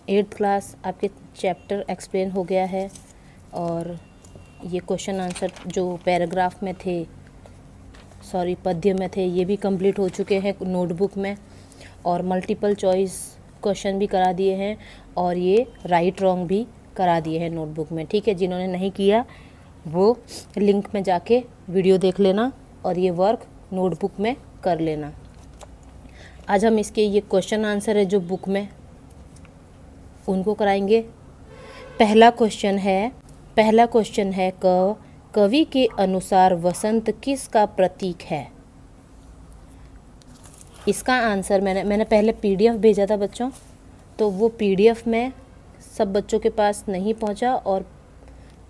8th class आपके chapter explain हो गया है और ये क्वेश्चन आंसर जो पैराग्राफ में थे, सॉरी पद्य में थे, ये भी कंप्लीट हो चुके हैं नोटबुक में। और मल्टीपल चॉइस क्वेश्चन भी करा दिए हैं और ये राइट रॉन्ग भी करा दिए हैं नोटबुक में। ठीक है, जिन्होंने नहीं किया वो लिंक में जाके वीडियो देख लेना और ये वर्क नोटबुक में कर लेना। आज हम इसके ये क्वेश्चन आंसर है जो बुक में उनको कराएंगे। पहला क्वेश्चन है कवि के अनुसार वसंत किसका प्रतीक है। इसका आंसर मैंने पहले पीडीएफ भेजा था बच्चों, तो वो पीडीएफ में सब बच्चों के पास नहीं पहुंचा और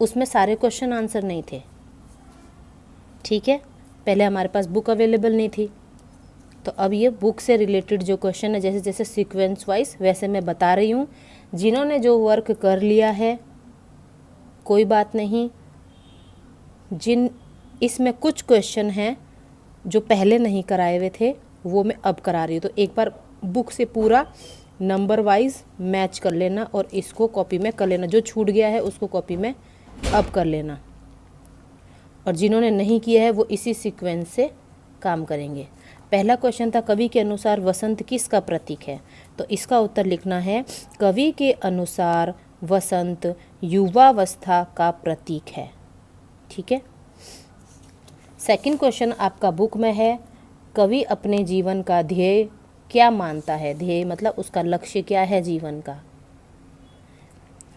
उसमें सारे क्वेश्चन आंसर नहीं थे। ठीक है, पहले हमारे पास बुक अवेलेबल नहीं थी, तो अब ये बुक से रिलेटेड जो क्वेश्चन है जैसे जैसे सीक्वेंस वाइज वैसे मैं बता रही हूँ। जिन्होंने जो वर्क कर लिया है कोई बात नहीं, इसमें कुछ क्वेश्चन हैं जो पहले नहीं कराए हुए थे वो मैं अब करा रही हूँ, तो एक बार बुक से पूरा नंबर वाइज मैच कर लेना और इसको कॉपी में कर लेना। जो छूट गया है उसको कॉपी में अब कर लेना और जिन्होंने नहीं किया है वो इसी सीक्वेंस से काम करेंगे। पहला क्वेश्चन था कवि के अनुसार वसंत किसका प्रतीक है, तो इसका उत्तर लिखना है कवि के अनुसार वसंत युवावस्था का प्रतीक है। ठीक है। सेकंड क्वेश्चन आपका बुक में है कवि अपने जीवन का ध्येय क्या मानता है। ध्येय मतलब उसका लक्ष्य क्या है जीवन का।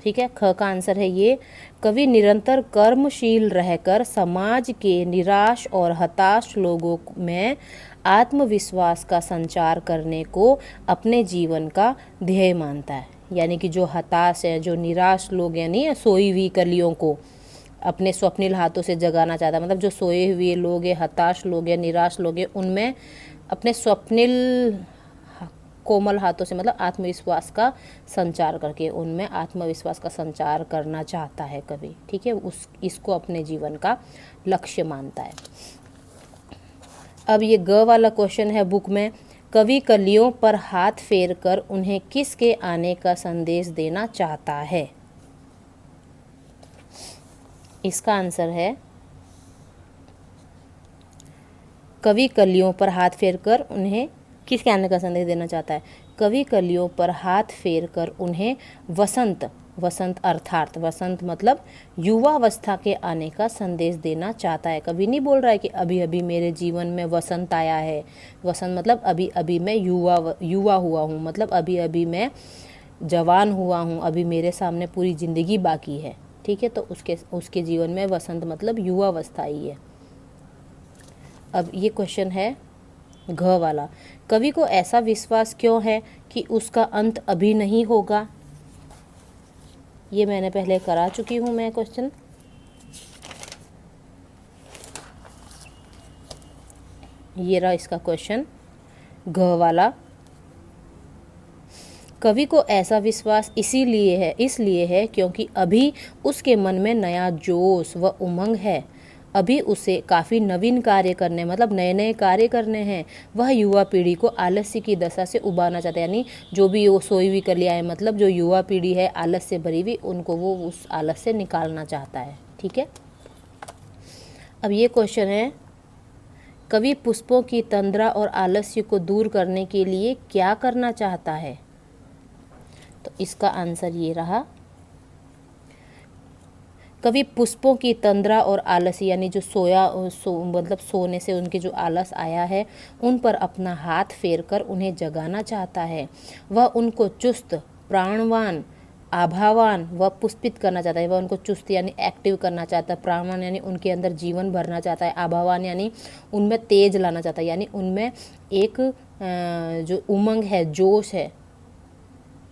ठीक है, ख का आंसर है ये कवि निरंतर कर्मशील रहकर समाज के निराश और हताश लोगों में आत्मविश्वास का संचार करने को अपने जीवन का ध्येय मानता है। यानी कि जो हताश है, जो निराश लोग यानी सोई हुई कलियों को अपने स्वप्निल हाथों से जगाना चाहता है। मतलब जो सोए हुए लोग हैं, हताश लोग हैं, निराश लोग हैं, उनमें अपने स्वप्निल कोमल हाथों से मतलब आत्मविश्वास का संचार करके उनमें आत्मविश्वास का संचार करना चाहता है कवि। ठीक है, इसको अपने जीवन का लक्ष्य मानता है। अब ये ग वाला क्वेश्चन है बुक में कवि कलियों पर हाथ फेर कर उन्हें किसके आने का संदेश देना चाहता है। इसका आंसर है कवि कलियों पर हाथ फेर कर उन्हें किसके आने का संदेश देना चाहता है। कवि कलियों पर हाथ फेर कर उन्हें वसंत अर्थात वसंत मतलब युवावस्था के आने का संदेश देना चाहता है। कभी नहीं बोल रहा है कि अभी अभी मेरे जीवन में वसंत आया है। वसंत मतलब अभी अभी मैं युवा हुआ हूँ, मतलब अभी अभी मैं जवान हुआ हूँ, अभी मेरे सामने पूरी ज़िंदगी बाकी है। ठीक है, तो उसके जीवन में वसंत मतलब युवावस्था ही है। अब ये क्वेश्चन है घ वाला कवि को ऐसा विश्वास क्यों है कि उसका अंत अभी नहीं होगा। ये मैंने पहले करा चुकी हूँ मैं क्वेश्चन। ये रहा इसका क्वेश्चन घ वाला। कवि को ऐसा विश्वास इसलिए है क्योंकि अभी उसके मन में नया जोश व उमंग है। अभी उसे काफ़ी नवीन कार्य करने मतलब नए नए कार्य करने हैं। वह युवा पीढ़ी को आलस्य की दशा से उबारना चाहता है। यानी जो भी वो सोई हुई कलियाँ है मतलब जो युवा पीढ़ी है आलस से भरी हुई, उनको वो उस आलस से निकालना चाहता है। ठीक है। अब ये क्वेश्चन है कवि पुष्पों की तंद्रा और आलस्य को दूर करने के लिए क्या करना चाहता है। तो इसका आंसर ये रहा कवि पुष्पों की तंद्रा और आलस यानी जो मतलब सोने से उनके जो आलस आया है उन पर अपना हाथ फेर कर उन्हें जगाना चाहता है। वह उनको चुस्त प्राणवान आभावान व पुष्पित करना चाहता है। वह उनको चुस्त यानी एक्टिव करना चाहता है, प्राणवान यानी उनके अंदर जीवन भरना चाहता है, आभावान यानी उनमें तेज लाना चाहता है, यानी उनमें एक जो उमंग है, जोश है,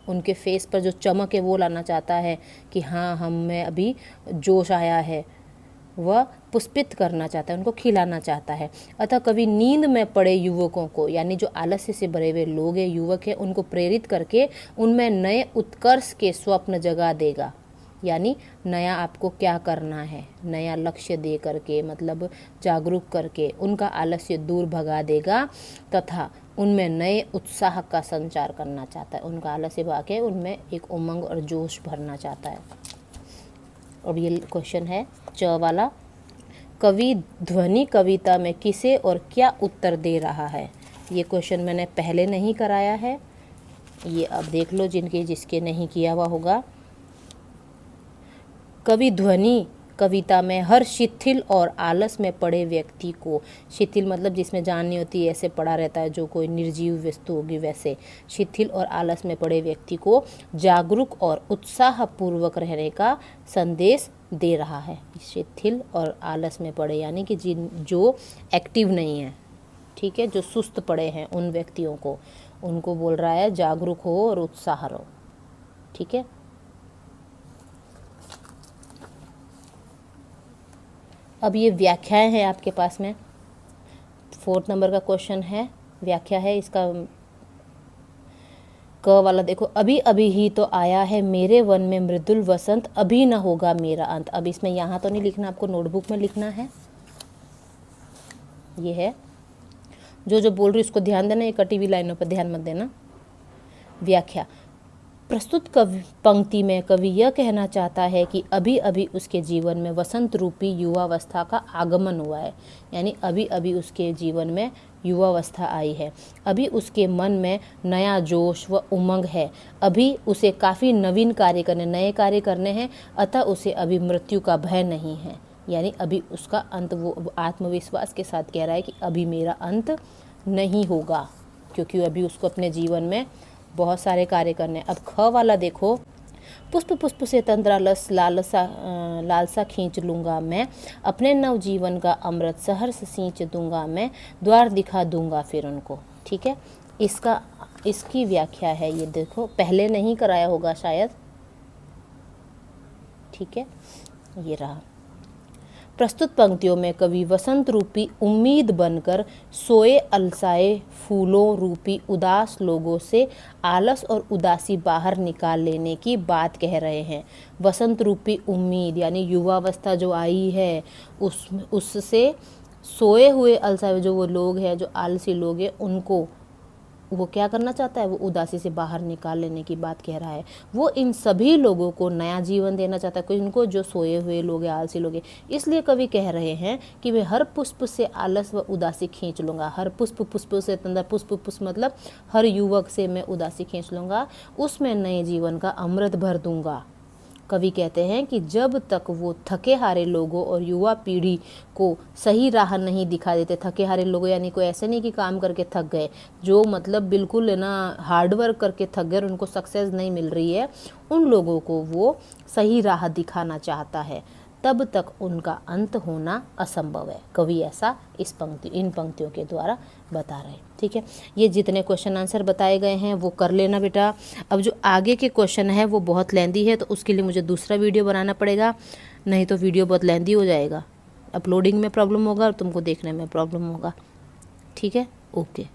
उनके फेस पर जो चमक है वो लाना चाहता है कि हाँ हम में अभी जोश आया है। वह पुष्पित करना चाहता है, उनको खिलाना चाहता है। अतः कवि नींद में पड़े युवकों को यानी जो आलस्य से भरे हुए लोग हैं, युवक हैं, उनको प्रेरित करके उनमें नए उत्कर्ष के स्वप्न जगा देगा। यानी नया आपको क्या करना है, नया लक्ष्य दे करके मतलब जागरूक करके उनका आलस्य दूर भगा देगा तथा उनमें नए उत्साह का संचार करना चाहता है। उनका आलस्य भागे उनमें एक उमंग और जोश भरना चाहता है। और ये क्वेश्चन है च वाला, कवि ध्वनि कविता में किसे और क्या उत्तर दे रहा है। ये क्वेश्चन मैंने पहले नहीं कराया है, ये अब देख लो जिसके नहीं किया हुआ होगा। कवि ध्वनि कविता में हर शिथिल और आलस में पड़े व्यक्ति को, शिथिल मतलब जिसमें जान नहीं होती, ऐसे पड़ा रहता है जो कोई निर्जीव वस्तु होगी, वैसे शिथिल और आलस में पड़े व्यक्ति को जागरूक और उत्साहपूर्वक रहने का संदेश दे रहा है। शिथिल और आलस में पड़े यानी कि जो एक्टिव नहीं है, ठीक है, जो सुस्त पड़े हैं, उन व्यक्तियों को, उनको बोल रहा है जागरूक हो और उत्साह रहो। ठीक है, अब ये व्याख्याएं हैं आपके पास में। 4 नंबर का क्वेश्चन है, व्याख्या है इसका। क वाला देखो, अभी अभी ही तो आया है मेरे वन में मृदुल वसंत, अभी न होगा मेरा अंत। अब इसमें यहाँ तो नहीं लिखना, आपको नोटबुक में लिखना है। ये है जो बोल रही उसको ध्यान देना, ये कटी हुई लाइनों पर ध्यान मत देना। व्याख्या, प्रस्तुत पंक्ति में कवि यह कहना चाहता है कि अभी अभी उसके जीवन में वसंत रूपी युवावस्था का आगमन हुआ है, यानी अभी अभी उसके जीवन में युवावस्था आई है। अभी उसके मन में नया जोश व उमंग है। अभी उसे काफ़ी नवीन कार्य करने, नए कार्य करने हैं, अतः उसे अभी मृत्यु का भय नहीं है। यानी अभी उसका अंत, वो आत्मविश्वास के साथ कह रहा है कि अभी मेरा अंत नहीं होगा, क्योंकि अभी उसको अपने जीवन में बहुत सारे कार्य करने। अब ख वाला देखो, पुष्प पुष्प से तंद्रालस लालसा खींच लूँगा मैं, अपने नवजीवन का अमृत सहर्ष सींच दूंगा मैं, द्वार दिखा दूंगा फिर उनको। ठीक है, इसकी व्याख्या है, ये देखो पहले नहीं कराया होगा शायद। ठीक है, ये रहा। प्रस्तुत पंक्तियों में कवि वसंत रूपी उम्मीद बनकर सोए अलसाए फूलों रूपी उदास लोगों से आलस और उदासी बाहर निकाल लेने की बात कह रहे हैं। वसंत रूपी उम्मीद यानी युवावस्था जो आई है, उससे सोए हुए अलसाए जो वो लोग हैं, जो आलसी लोग हैं, उनको वो क्या करना चाहता है, वो उदासी से बाहर निकाल लेने की बात कह रहा है। वो इन सभी लोगों को नया जीवन देना चाहता है, कोई इनको जो सोए हुए लोग हैं, आलसी लोग हैं। इसलिए कवि कह रहे हैं कि मैं हर पुष्प से आलस व उदासी खींच लूँगा। हर पुष्प से तंदा, पुष्प मतलब हर युवक से मैं उदासी खींच लूँगा, उसमें नए जीवन का अमृत भर दूंगा। कवि कहते हैं कि जब तक वो थके हारे लोगों और युवा पीढ़ी को सही राह नहीं दिखा देते, थके हारे लोगों यानी कोई ऐसे नहीं कि काम करके थक गए, जो मतलब बिल्कुल ना हार्डवर्क करके थक गए, उनको सक्सेस नहीं मिल रही है, उन लोगों को वो सही राह दिखाना चाहता है, तब तक उनका अंत होना असंभव है। कवि ऐसा इन पंक्तियों के द्वारा बता रहे हैं। ठीक है, ये जितने क्वेश्चन आंसर बताए गए हैं वो कर लेना बेटा। अब जो आगे के क्वेश्चन है वो बहुत लेंदी है, तो उसके लिए मुझे दूसरा वीडियो बनाना पड़ेगा, नहीं तो वीडियो बहुत लेंदी हो जाएगा, अपलोडिंग में प्रॉब्लम होगा और तुमको देखने में प्रॉब्लम होगा। ठीक है, ओके।